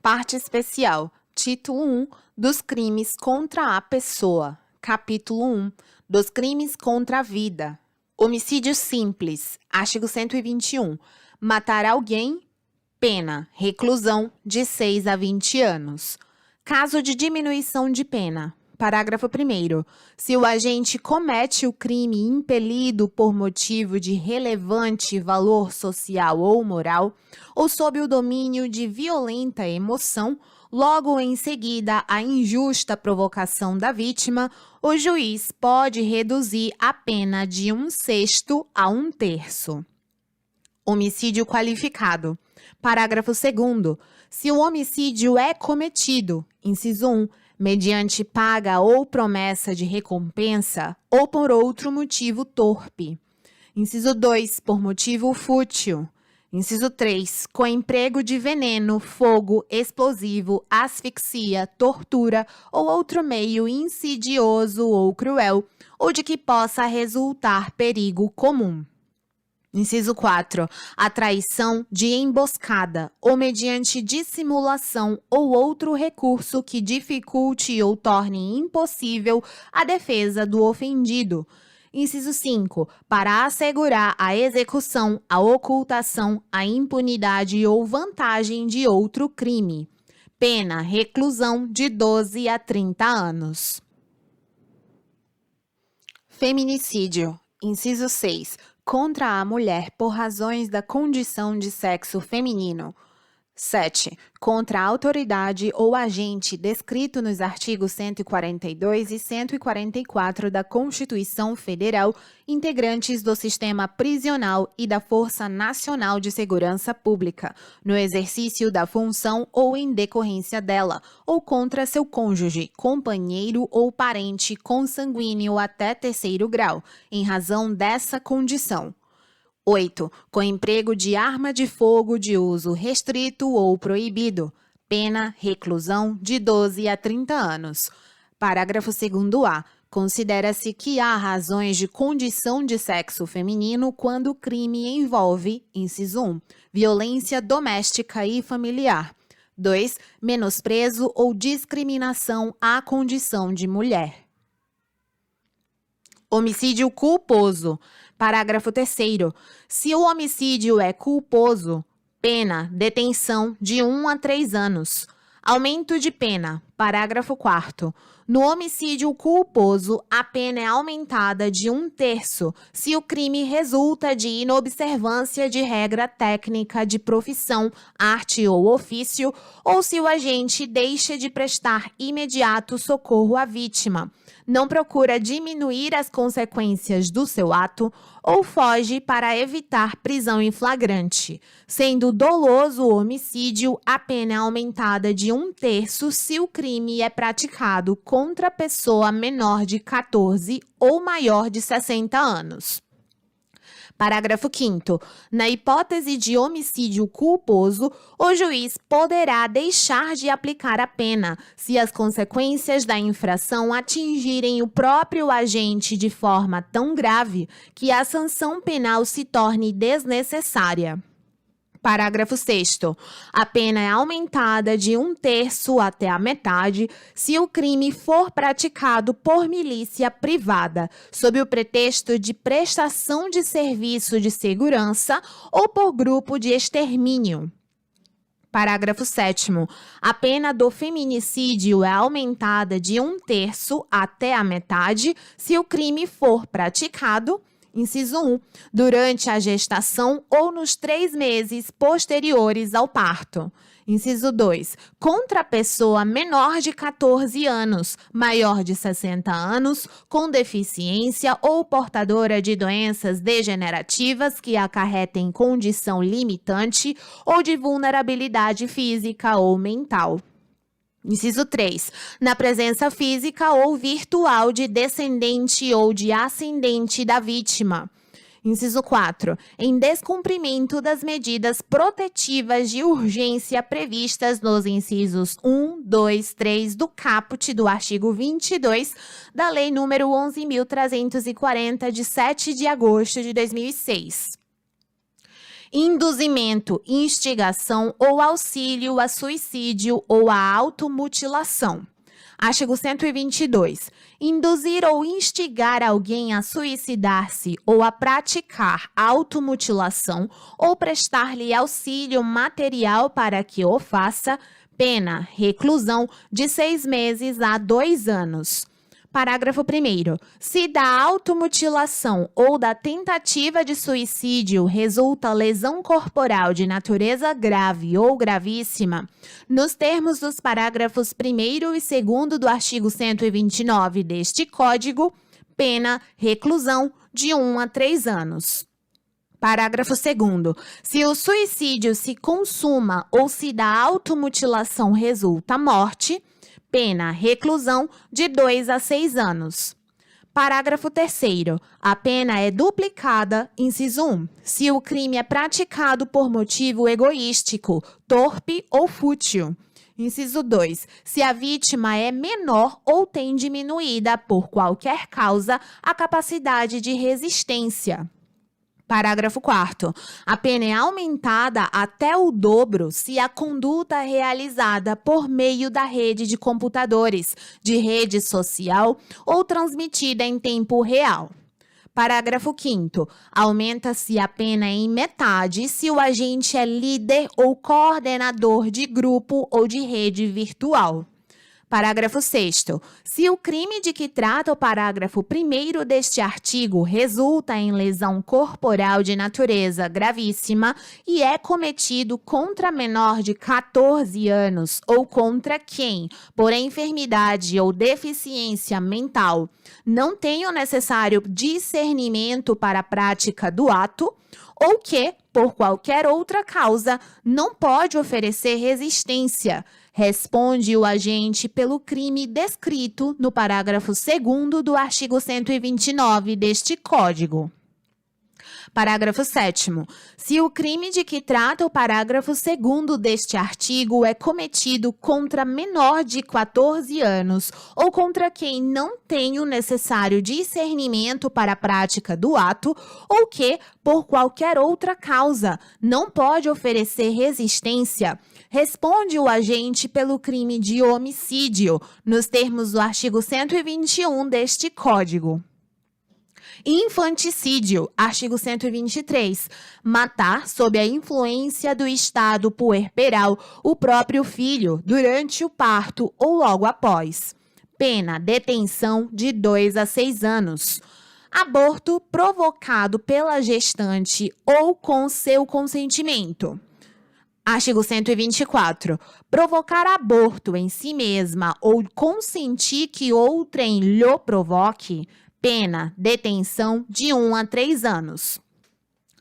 Parte especial, título 1, dos crimes contra a pessoa. Capítulo 1, dos crimes contra a vida. Homicídio simples, artigo 121. Matar alguém, pena, reclusão de 6 a 20 anos. Caso de diminuição de pena. Parágrafo 1º. Se o agente comete o crime impelido por motivo de relevante valor social ou moral, ou sob o domínio de violenta emoção, logo em seguida à injusta provocação da vítima, o juiz pode reduzir a pena de 1/6 a 1/3. Homicídio qualificado. Parágrafo 2º. Se o homicídio é cometido, inciso 1, mediante paga ou promessa de recompensa, ou por outro motivo torpe. Inciso 2, por motivo fútil. Inciso 3, com emprego de veneno, fogo, explosivo, asfixia, tortura ou outro meio insidioso ou cruel, ou de que possa resultar perigo comum. Inciso 4. A traição de emboscada ou mediante dissimulação ou outro recurso que dificulte ou torne impossível a defesa do ofendido. Inciso 5. Para assegurar a execução, a ocultação, a impunidade ou vantagem de outro crime. Pena, reclusão de 12 a 30 anos. Feminicídio. Inciso 6. Contra a mulher por razões da condição de sexo feminino. 7. Contra a autoridade ou agente descrito nos artigos 142 e 144 da Constituição Federal, integrantes do sistema prisional e da Força Nacional de Segurança Pública, no exercício da função ou em decorrência dela, ou contra seu cônjuge, companheiro ou parente consanguíneo até 3º grau, em razão dessa condição. 8. Com emprego de arma de fogo de uso restrito ou proibido. Pena, reclusão de 12 a 30 anos. Parágrafo 2º-A. Considera-se que há razões de condição de sexo feminino quando o crime envolve, inciso 1, violência doméstica e familiar. 2. Menosprezo ou discriminação à condição de mulher. Homicídio culposo. Parágrafo 3º. Se o homicídio é culposo, pena, detenção de 1 a 3 anos. Aumento de pena. Parágrafo 4º. No homicídio culposo, a pena é aumentada de 1/3 se o crime resulta de inobservância de regra técnica de profissão, arte ou ofício, ou se o agente deixa de prestar imediato socorro à vítima, não procura diminuir as consequências do seu ato ou foge para evitar prisão em flagrante. Sendo doloso o homicídio, a pena é aumentada de 1/3 se o crime é praticado contra pessoa menor de 14 ou maior de 60 anos. Parágrafo 5º. Na hipótese de homicídio culposo, o juiz poderá deixar de aplicar a pena se as consequências da infração atingirem o próprio agente de forma tão grave que a sanção penal se torne desnecessária. Parágrafo 6º. A pena é aumentada de 1/3 até a metade se o crime for praticado por milícia privada, sob o pretexto de prestação de serviço de segurança ou por grupo de extermínio. Parágrafo 7º. A pena do feminicídio é aumentada de 1/3 até a metade se o crime for praticado, inciso 1, durante a gestação ou nos 3 meses posteriores ao parto. Inciso 2, contra a pessoa menor de 14 anos, maior de 60 anos, com deficiência ou portadora de doenças degenerativas que acarretem condição limitante ou de vulnerabilidade física ou mental. Inciso 3. Na presença física ou virtual de descendente ou de ascendente da vítima. Inciso 4. Em descumprimento das medidas protetivas de urgência previstas nos incisos 1, 2, 3 do caput do artigo 22 da Lei nº 11.340, de 7 de agosto de 2006. induzimento, instigação ou auxílio a suicídio ou a automutilação. Artigo 122. Induzir ou instigar alguém a suicidar-se ou a praticar automutilação ou prestar-lhe auxílio material para que o faça, pena, reclusão de 6 meses a 2 anos. Parágrafo 1º. Se da automutilação ou da tentativa de suicídio resulta lesão corporal de natureza grave ou gravíssima, nos termos dos parágrafos 1º e 2º do artigo 129 deste Código, pena, reclusão de 1 a 3 anos. Parágrafo 2º. Se o suicídio se consuma ou se da automutilação resulta morte, pena, reclusão de 2 a 6 anos. Parágrafo 3º. A pena é duplicada, inciso 1, se o crime é praticado por motivo egoístico, torpe ou fútil. Inciso 2, se a vítima é menor ou tem diminuída, por qualquer causa, a capacidade de resistência. Parágrafo 4º. A pena é aumentada até o dobro se a conduta é realizada por meio da rede de computadores, de rede social ou transmitida em tempo real. Parágrafo 5º. Aumenta-se a pena em metade se o agente é líder ou coordenador de grupo ou de rede virtual. Parágrafo 6º. Se o crime de que trata o parágrafo 1º deste artigo resulta em lesão corporal de natureza gravíssima e é cometido contra menor de 14 anos ou contra quem, por enfermidade ou deficiência mental, não tem o necessário discernimento para a prática do ato, ou que, por qualquer outra causa, não pode oferecer resistência, responde o agente pelo crime descrito no parágrafo 2º do artigo 129 deste Código. Parágrafo 7º. Se o crime de que trata o parágrafo 2º deste artigo é cometido contra menor de 14 anos ou contra quem não tem o necessário discernimento para a prática do ato ou que, por qualquer outra causa, não pode oferecer resistência, responde o agente pelo crime de homicídio, nos termos do artigo 121 deste Código. Infanticídio, artigo 123. Matar sob a influência do estado puerperal o próprio filho durante o parto ou logo após. Pena, detenção de 2 a 6 anos. Aborto provocado pela gestante ou com seu consentimento. Artigo 124. Provocar aborto em si mesma ou consentir que outrem lhe provoque, pena, detenção de 1 a 3 anos.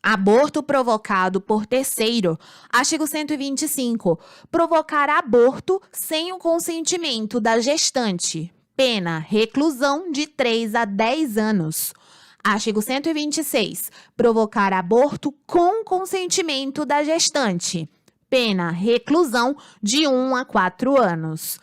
Aborto provocado por terceiro. Artigo 125. Provocar aborto sem o consentimento da gestante. Pena, reclusão de 3 a 10 anos. Artigo 126. Provocar aborto com consentimento da gestante. Pena, reclusão de 1 a 4 anos.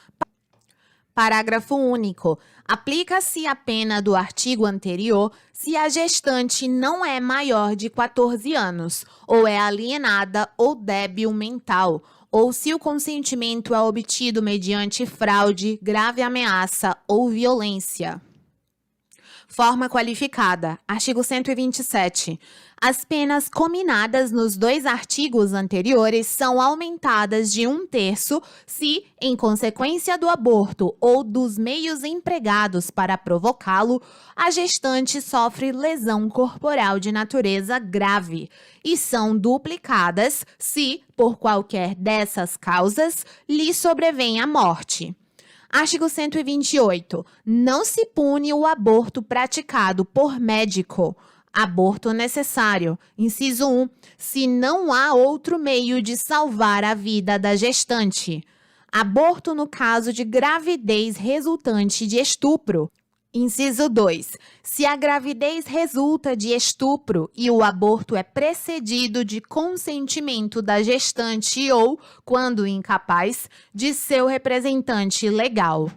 Parágrafo único. Aplica-se a pena do artigo anterior se a gestante não é maior de 14 anos, ou é alienada ou débil mental, ou se o consentimento é obtido mediante fraude, grave ameaça ou violência. Forma qualificada. Artigo 127. As penas cominadas nos 2 artigos anteriores são aumentadas de 1/3 se, em consequência do aborto ou dos meios empregados para provocá-lo, a gestante sofre lesão corporal de natureza grave, e são duplicadas se, por qualquer dessas causas, lhe sobrevém a morte. Artigo 128. Não se pune o aborto praticado por médico. Aborto necessário. Inciso 1. Se não há outro meio de salvar a vida da gestante. Aborto no caso de gravidez resultante de estupro. Inciso 2. Se a gravidez resulta de estupro e o aborto é precedido de consentimento da gestante ou, quando incapaz, de seu representante legal.